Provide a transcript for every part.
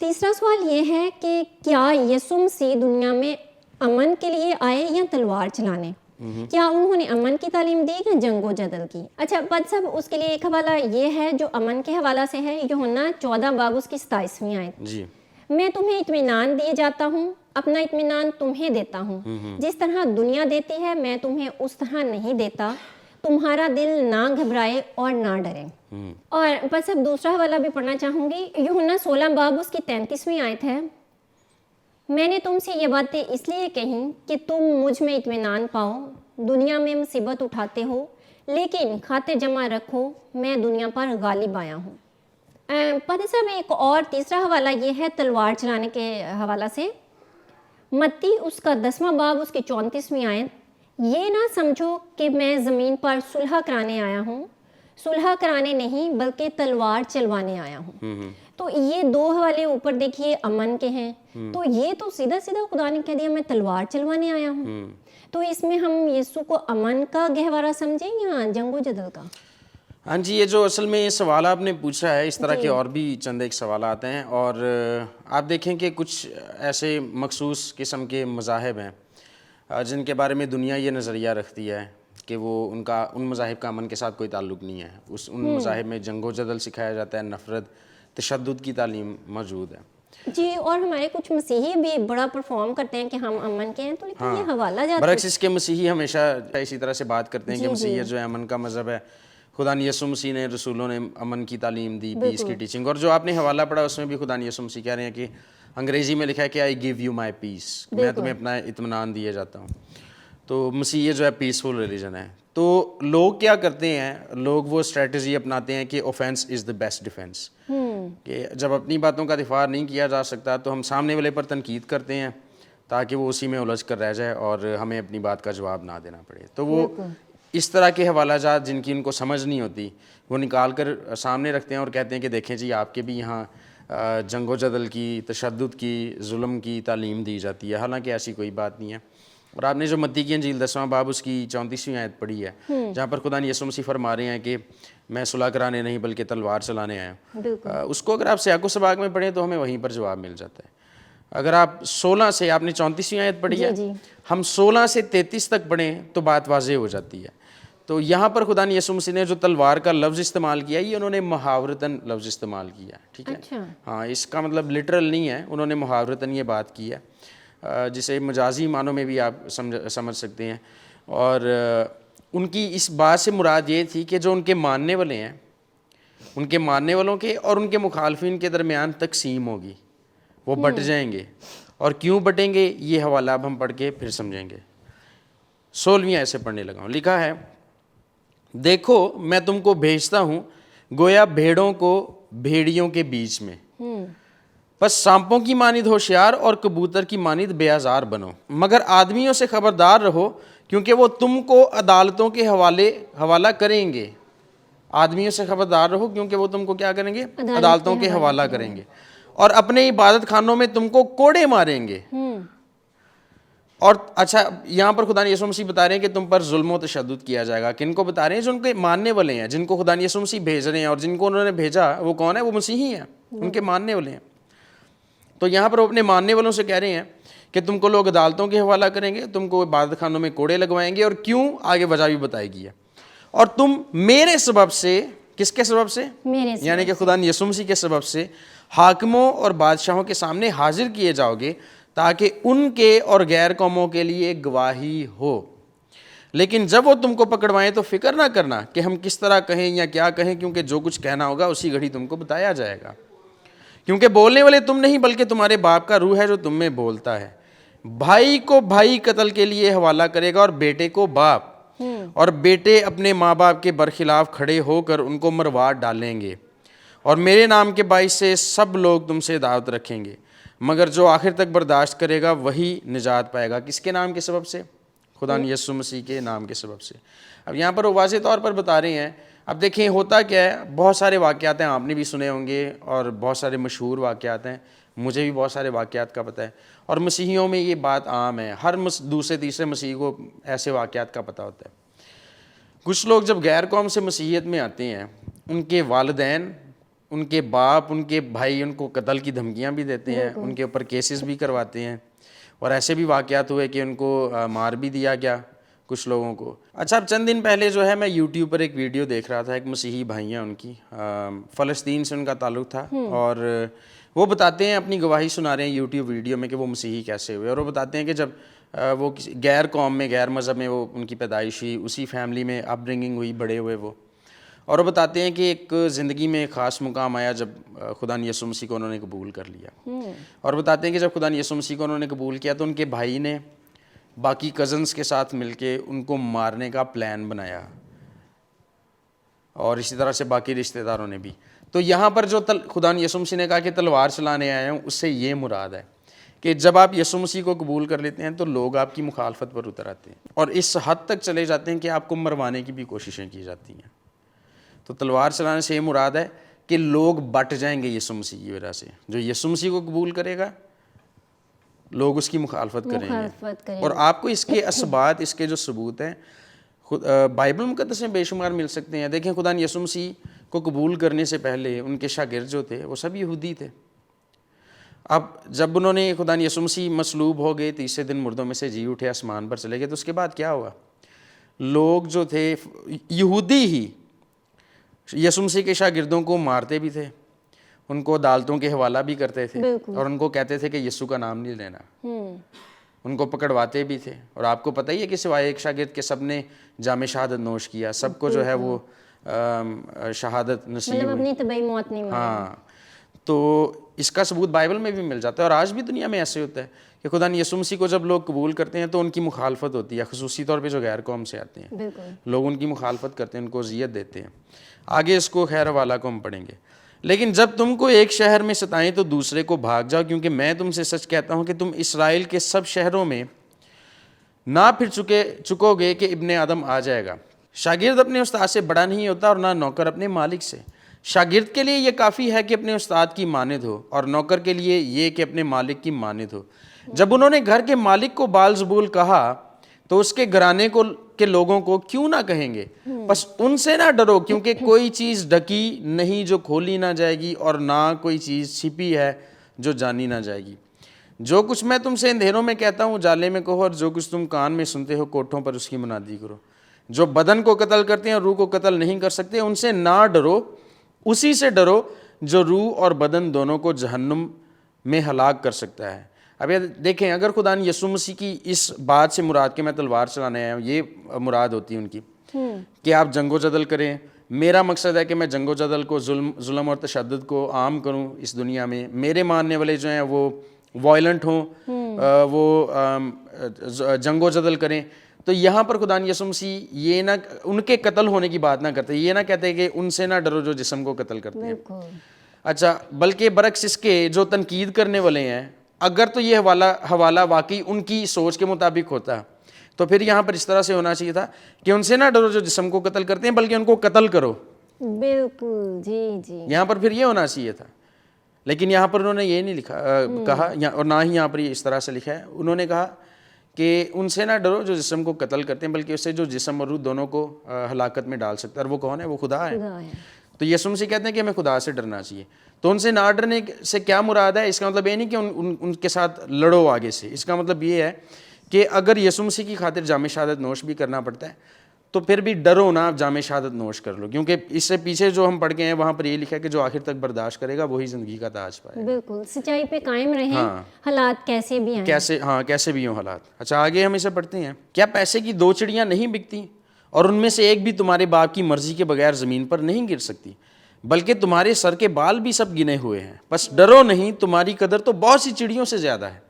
تیسرا سوال یہ ہے کہ کیا یسوع مسیح دنیا میں امن کے لیے آئے یا تلوار چلانے؟ کیا انہوں نے امن کی تعلیم دی یا جنگ و جدل کی؟ اچھا بد صاحب، اس کے لیے ایک حوالہ یہ ہے جو امن کے حوالہ سے ہے، یوحنا 14 باب اس کی 27ویں آیت، جی میں تمہیں اطمینان دیے جاتا ہوں، اپنا اطمینان تمہیں دیتا ہوں، جس طرح دنیا دیتی ہے میں تمہیں اس طرح نہیں دیتا، تمہارا دل نہ گھبرائے اور نہ ڈرے۔ اور بس اب دوسرا حوالہ بھی پڑھنا چاہوں گی، یوحنا 16 باب اس کی 33ویں آیت ہے، میں نے تم سے یہ باتیں اس لیے کہیں کہ تم مجھ میں اطمینان پاؤ، دنیا میں مصیبت اٹھاتے ہو لیکن کھاتے جمع رکھو، میں دنیا پر غالب آیا ہوں۔ پادری صاحب ایک اور تیسرا حوالہ یہ ہے تلوار چلانے کے حوالہ سے، متی اس کا 10واں باب اس کی 34ویں آیت، یہ نہ سمجھو کہ میں زمین پر صلح کرانے آیا ہوں، صلح کرانے نہیں بلکہ تلوار چلوانے آیا ہوں۔ تو یہ دو حوالے اوپر دیکھیے امن کے ہیں، تو یہ تو سیدھا سیدھا خدا نے کہہ دیا میں تلوار چلوانے آیا ہوں، تو اس میں ہم یسوع کو امن کا گہوارہ سمجھیں یا جنگ و جدل کا؟ ہاں جی، یہ جو اصل میں یہ سوال آپ نے پوچھا ہے، اس طرح کے اور بھی چند ایک سوالات ہیں، اور آپ دیکھیں کہ کچھ ایسے مخصوص قسم کے مذاہب ہیں جن کے بارے میں دنیا یہ نظریہ رکھتی ہے کہ وہ ان مذاہب کا امن کے ساتھ کوئی تعلق نہیں ہے، ان مذاہب میں جنگ و جدل سکھایا جاتا ہے، نفرت تشدد کی تعلیم موجود ہے۔ جی، اور ہمارے کچھ مسیحی بھی بڑا پرفارم کرتے ہیں کہ ہم امن کے ہیں، تو لیکن یہ حوالہ جاتا برعکس اس کے مسیحی ہمیشہ اسی طرح سے بات کرتے ہیں کہ مسیحیت جو ہے امن کا مذہب ہے، خدا یسوع مسیح نے رسولوں نے امن کی تعلیم دی، پیس کی ٹیچنگ، اور جو آپ نے حوالہ پڑھا اس میں بھی خدا یسوع مسیح کہہ رہے ہیں کہ انگریزی میں لکھا ہے کہ آئی گیو یو مائی پیس، میں تمہیں اپنا اطمینان دیے جاتا ہوں۔ تو مسیحیت جو ہے پیسفل ریلیجن ہے۔ تو لوگ کیا کرتے ہیں، لوگ وہ اسٹریٹجی اپناتے ہیں کہ offence is the best defence, کہ جب اپنی باتوں کا دفاع نہیں کیا جا سکتا تو ہم سامنے والے پر تنقید کرتے ہیں تاکہ وہ اسی میں الجھ کر رہ جائے اور ہمیں اپنی بات کا جواب نہ دینا پڑے۔ تو وہ اس طرح کے حوالہ جات جن کی ان کو سمجھ نہیں ہوتی وہ نکال کر سامنے رکھتے ہیں اور کہتے ہیں کہ دیکھیں جی آپ کے بھی یہاں جنگ و جدل کی، تشدد کی، ظلم کی تعلیم دی جاتی ہے، حالانکہ ایسی کوئی بات نہیں ہے۔ اور آپ نے جو متی کی انجیل 10واں باب اس کی 34ویں آیت پڑھی ہے، جہاں پر خدا یسوع مسیح فرما رہے ہیں کہ میں صلح کرانے نہیں بلکہ تلوار چلانے آیا ہوں، اس کو اگر آپ سیاق و سباق میں پڑھیں تو ہمیں وہیں پر جواب مل جاتا ہے۔ اگر آپ 16 سے، آپ نے 34ویں آیت پڑھی ہے، ہم 16 سے 33 تک پڑھیں تو بات واضح ہو جاتی ہے۔ تو یہاں پر خدا یسوع مسیح نے جو تلوار کا لفظ استعمال کیا، یہ انہوں نے محاورتاً لفظ استعمال کیا ہے، ٹھیک ہے؟ ہاں، اس کا مطلب لٹرل نہیں ہے، انہوں نے محاورتاً یہ بات کی ہے، جسے مجازی معنوں میں بھی آپ سمجھ سکتے ہیں۔ اور ان کی اس بات سے مراد یہ تھی کہ جو ان کے ماننے والے ہیں، ان کے ماننے والوں کے اور ان کے مخالفین کے درمیان تقسیم ہوگی، وہ بٹ جائیں گے، اور کیوں بٹیں گے یہ حوالہ اب ہم پڑھ کے پھر سمجھیں گے۔ 16ویں آیت سے پڑھنے لگا ہوں، لکھا ہے، دیکھو میں تم کو بھیجتا ہوں گویا بھیڑوں کو بھیڑیوں کے بیچ میں، بس سانپوں کی مانند ہوشیار اور کبوتر کی مانند بے آزار بنو، مگر آدمیوں سے خبردار رہو کیونکہ وہ تم کو عدالتوں کے حوالہ کریں گے۔ آدمیوں سے خبردار رہو کیونکہ وہ تم کو کیا کریں گے؟ عدالتوں کے حوالہ کریں گے، اور اپنے عبادت خانوں میں تم کو کوڑے ماریں گے۔ اور اچھا، یہاں پر خدا یسوع مسیح بتا رہے ہیں کہ تم پر ظلم و تشدد کیا جائے گا۔ کن کو بتا رہے ہیں؟ جو ان کے ماننے والے ہیں، جن کو خدا یسوع مسیح بھیج رہے ہیں، اور جن کو انہوں نے بھیجا وہ کون ہے؟ وہ مسیحی ہیں، ان کے ماننے والے ہیں۔ تو یہاں پر وہ اپنے ماننے والوں سے کہہ رہے ہیں کہ تم کو لوگ عدالتوں کے حوالہ کریں گے، تم کو عبادت خانوں میں کوڑے لگوائیں گے، اور کیوں آگے وجہ بھی بتائی گئی ہے، اور تم میرے سبب سے، کس کے سبب سے؟ یعنی کہ خدا یسوع مسیح کے سبب سے حاکموں اور بادشاہوں کے سامنے حاضر کیے جاؤ گے تاکہ ان کے اور غیر قوموں کے لیے گواہی ہو۔ لیکن جب وہ تم کو پکڑوائیں تو فکر نہ کرنا کہ ہم کس طرح کہیں یا کیا کہیں، کیونکہ جو کچھ کہنا ہوگا اسی گھڑی تم کو بتایا جائے گا، کیونکہ بولنے والے تم نہیں بلکہ تمہارے باپ کا روح ہے جو تم میں بولتا ہے۔ بھائی کو بھائی قتل کے لیے حوالہ کرے گا اور بیٹے کو باپ، اور بیٹے اپنے ماں باپ کے برخلاف کھڑے ہو کر ان کو مروا ڈالیں گے، اور میرے نام کے باعث سے سب لوگ تم سے دعوت رکھیں گے، مگر جو آخر تک برداشت کرے گا وہی نجات پائے گا۔ کس کے نام کے سبب سے؟ خدا یسوع مسیح کے نام کے سبب سے۔ اب یہاں پر وہ واضح طور پر بتا رہے ہیں۔ اب دیکھیں ہوتا کیا ہے، بہت سارے واقعات ہیں، آپ نے بھی سنے ہوں گے، اور بہت سارے مشہور واقعات ہیں، مجھے بھی بہت سارے واقعات کا پتہ ہے، اور مسیحیوں میں یہ بات عام ہے، ہر دوسرے تیسرے مسیحی کو ایسے واقعات کا پتہ ہوتا ہے۔ کچھ لوگ جب غیر قوم سے مسیحیت میں آتے ہیں، ان کے والدین ان کے باپ ان کے بھائی ان کو قتل کی دھمکیاں بھی دیتے ہیں, ان کے اوپر کیسز بھی کرواتے ہیں, اور ایسے بھی واقعات ہوئے کہ ان کو مار بھی دیا گیا کچھ لوگوں کو. اچھا, اب چند دن پہلے جو ہے میں یوٹیوب پر ایک ویڈیو دیکھ رہا تھا, ایک مسیحی بھائی ہیں ان کی, فلسطین سے ان کا تعلق تھا, اور وہ بتاتے ہیں, اپنی گواہی سنا رہے ہیں یوٹیوب ویڈیو میں کہ وہ مسیحی کیسے ہوئے, اور وہ بتاتے ہیں کہ جب وہ کسی غیر قوم میں, غیر مذہب میں وہ ان کی پیدائش ہوئی, اسی فیملی میں اپ برنگنگ ہوئی, بڑے ہوئے وہ, اور وہ بتاتے ہیں کہ ایک زندگی میں ایک خاص مقام آیا جب خدا یسوع مسیح کو انہوں نے قبول کر لیا, اور بتاتے ہیں کہ جب خدا یسوع مسیح کو انہوں نے قبول کیا تو ان کے بھائی نے باقی کزنس کے ساتھ مل کے ان کو مارنے کا پلان بنایا, اور اسی طرح سے باقی رشتہ داروں نے بھی. تو یہاں پر جو خدا یسوع مسیح نے کہا کہ تلوار چلانے آیا ہوں, اس سے یہ مراد ہے کہ جب آپ یسوع مسیح کو قبول کر لیتے ہیں تو لوگ آپ کی مخالفت پر اتر آتے ہیں, اور اس حد تک چلے جاتے ہیں کہ آپ کو مروانے کی بھی کوششیں کی جاتی ہیں. تو تلوار چلانے سے یہ مراد ہے کہ لوگ بٹ جائیں گے یسوع مسیح کی وجہ سے. جو یسوع مسیح کو قبول کرے گا لوگ اس کی مخالفت کریں گے, اور آپ کو اس کے اسبات, اس کے جو ثبوت ہیں بائبل مقدس میں بے شمار مل سکتے ہیں. دیکھیں, خدا یسوع مسیح کو قبول کرنے سے پہلے ان کے شاگرد جو تھے وہ سب یہودی تھے. اب جب انہوں نے خدا یسوع مسیح مصلوب ہو گئے, تیسرے دن مردوں میں سے جی اٹھے, آسمان پر چلے گئے, تو اس کے بعد کیا ہوا؟ لوگ جو تھے یہودی ہی یسوع مسیح کے شاگردوں کو مارتے بھی تھے, ان کو عدالتوں کے حوالہ بھی کرتے تھے, اور ان کو کہتے تھے کہ یسوع کا نام نہیں لینا, ان کو پکڑواتے بھی تھے. اور آپ کو پتہ ہی ہے کہ سوائے ایک شاگرد کے سب نے جام شہادت نوش کیا, سب کو جو ہے وہ شہادت نصیب ہوئی, اپنی طبعی موت نہیں. ہاں, تو اس کا ثبوت بائبل میں بھی مل جاتا ہے, اور آج بھی دنیا میں ایسے ہوتا ہے کہ خدا یسوع مسیح کو جب لوگ قبول کرتے ہیں تو ان کی مخالفت ہوتی ہے, خصوصی طور پہ جو غیر قوم سے آتے ہیں, لوگ ان کی مخالفت کرتے ہیں, ان کو اذیت دیتے ہیں. آگے اس کو خیر حوالہ کو ہم پڑھیں گے. لیکن جب تم کو ایک شہر میں ستائیں تو دوسرے کو بھاگ جاؤ, کیونکہ میں تم سے سچ کہتا ہوں کہ تم اسرائیل کے سب شہروں میں نہ پھر چکو گے کہ ابن آدم آ جائے گا. شاگرد اپنے استاد سے بڑا نہیں ہوتا, اور نہ نوکر اپنے مالک سے. شاگرد کے لیے یہ کافی ہے کہ اپنے استاد کی مانند ہو, اور نوکر کے لیے یہ کہ اپنے مالک کی مانند ہو. جب انہوں نے گھر کے مالک کو بال زبول کہا تو اس کے گھرانے کے لوگوں کو کیوں نہ کہیں گے, بس ان سے نہ ڈرو, کیونکہ کوئی چیز ڈھکی نہیں جو کھولی نہ جائے گی, اور نہ کوئی چیز چھپی ہے جو جانی نہ جائے گی. جو کچھ میں تم سے اندھیروں میں کہتا ہوں جالے میں کہو, اور جو کچھ تم کان میں سنتے ہو کوٹھوں پر اس کی منادی کرو. جو بدن کو قتل کرتے ہیں اور روح کو قتل نہیں کر سکتے, ان سے نہ ڈرو, اسی سے ڈرو جو روح اور بدن دونوں کو جہنم میں ہلاک کر سکتا ہے. اب یہ دیکھیں, اگر خدا یسوع مسیح کی اس بات سے مراد کہ میں تلوار چلانے آیا ہوں, یہ مراد ہوتی ہے ان کی کہ آپ جنگ و جدل کریں. میرا مقصد ہے کہ میں جنگ و جدل کو, ظلم اور تشدد کو عام کروں اس دنیا میں. میرے ماننے والے جو ہیں وہ وائلنٹ ہوں, وہ جنگ و جدل کریں. تو یہاں پر خدا یسوع مسیح یہ نہ ان کے قتل ہونے کی بات نہ کرتے, یہ نہ کہتے کہ ان سے نہ ڈرو جو جسم کو قتل کرتے ہیں. اچھا, بلکہ برعکس اس کے جو تنقید کرنے والے ہیں, اگر تو یہ حوالہ واقعی ان کی سوچ کے مطابق ہوتا تو پھر یہاں پر اس طرح سے ہونا چاہیے تھا کہ ان سے نہ ڈرو جو جسم کو قتل کرتے ہیں, بلکہ ان کو قتل کرو. بالکل, جی جی, یہاں پر پھر یہ ہونا چاہیے تھا. لیکن یہاں پر انہوں نے یہ نہیں کہا, اور نہ ہی یہاں پر یہ اس طرح سے لکھا ہے. انہوں نے کہا کہ ان سے نہ ڈرو جو جسم کو قتل کرتے ہیں, بلکہ اس سے جو جسم اور روح دونوں کو ہلاکت میں ڈال سکتا ہے. اور وہ کون ہے؟ وہ خدا ہے. تو یسوع مسیح کہتے ہیں کہ ہمیں خدا سے ڈرنا چاہیے. تو ان سے نہ ڈرنے سے کیا مراد ہے؟ اس کا مطلب یہ نہیں کہ ان کے ساتھ لڑو آگے سے. اس کا مطلب یہ ہے کہ اگر یسوع مسیح کی خاطر جام شہادت نوش بھی کرنا پڑتا ہے تو پھر بھی ڈرو نہ, آپ جام شہادت نوش کر لو, کیونکہ اس سے پیچھے جو ہم پڑھ کے ہیں وہاں پر یہ لکھا ہے کہ جو آخر تک برداشت کرے گا وہی زندگی کا تاج پائے. بالکل, سچائی پہ قائم رہیں, حالات کیسے بھی آئیں, کیسے بھی ہوں حالات. اچھا, آگے ہم اسے پڑھتے ہیں. کیا پیسے کی 2 چڑیاں نہیں بکتی, اور ان میں سے ایک بھی تمہارے باپ کی مرضی کے بغیر زمین پر نہیں گر سکتی, بلکہ تمہارے سر کے بال بھی سب گنے ہوئے ہیں. بس ڈرو نہیں, تمہاری قدر تو بہت سی چڑیوں سے زیادہ ہے.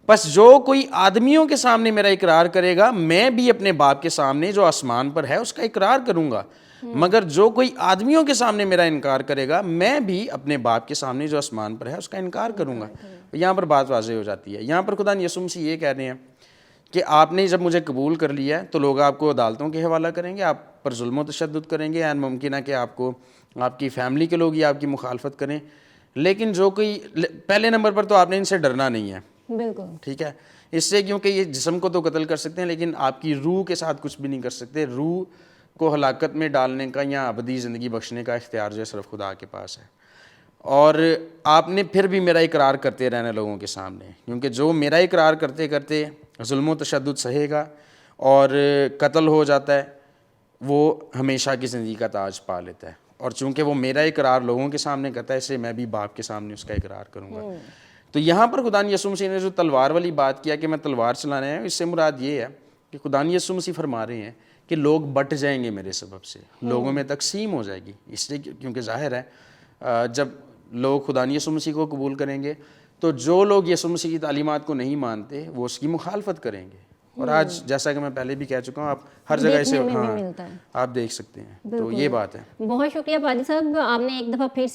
بس جو کوئی آدمیوں کے سامنے میرا اقرار کرے گا, میں بھی اپنے باپ کے سامنے جو آسمان پر ہے اس کا اقرار کروں گا. مگر جو کوئی آدمیوں کے سامنے میرا انکار کرے گا, میں بھی اپنے باپ کے سامنے جو آسمان پر ہے اس کا انکار کروں گا. یہاں پر بات واضح ہو جاتی ہے. یہاں پر خدا یسوع مسیح یہ کہہ رہے ہیں کہ آپ نے جب مجھے قبول کر لیا ہے تو لوگ آپ کو عدالتوں کے حوالہ کریں گے, آپ پر ظلم و تشدد کریں گے. ممکن ہے کہ آپ کی فیملی کے لوگ ہی آپ کی مخالفت کریں. لیکن جو کوئی, پہلے نمبر پر تو آپ نے ان سے ڈرنا نہیں ہے. بالکل, ٹھیک ہے, اس سے کیونکہ یہ جسم کو تو قتل کر سکتے ہیں لیکن آپ کی روح کے ساتھ کچھ بھی نہیں کر سکتے. روح کو ہلاکت میں ڈالنے کا یا ابدی زندگی بخشنے کا اختیار جو ہے صرف خدا کے پاس ہے. اور آپ نے پھر بھی میرا اقرار کرتے رہنا لوگوں کے سامنے, کیونکہ جو میرا اقرار کرتے کرتے ظلم و تشدد سہے گا اور قتل ہو جاتا ہے وہ ہمیشہ کی زندگی کا تاج پا لیتا ہے. اور چونکہ وہ میرا اقرار لوگوں کے سامنے کرتا ہے, اس سے میں بھی باپ کے سامنے اس کا اقرار کروں گا. تو یہاں پر خدا یسوع مسیح نے جو تلوار والی بات کیا کہ میں تلوار چلانا ہے, اس سے مراد یہ ہے کہ خدا یسوع مسیح فرما رہے ہیں کہ لوگ بٹ جائیں گے میرے سبب سے, لوگوں میں تقسیم ہو جائے گی. اس لیے کیونکہ ظاہر ہے جب لوگ خدا یسوع مسیح کو قبول کریں گے تو جو لوگ یسوع مسیح کی تعلیمات کو نہیں مانتے وہ اس کی مخالفت کریں گے. اور آج جیسا کہ میں پہلے بھی کہہ چکا ہوں, آپ ہر جگہ اسے آپ دیکھ سکتے ہیں. تو یہ بات ہے. بہت شکریہ پادری صاحب, آپ نے ایک دفعہ پھر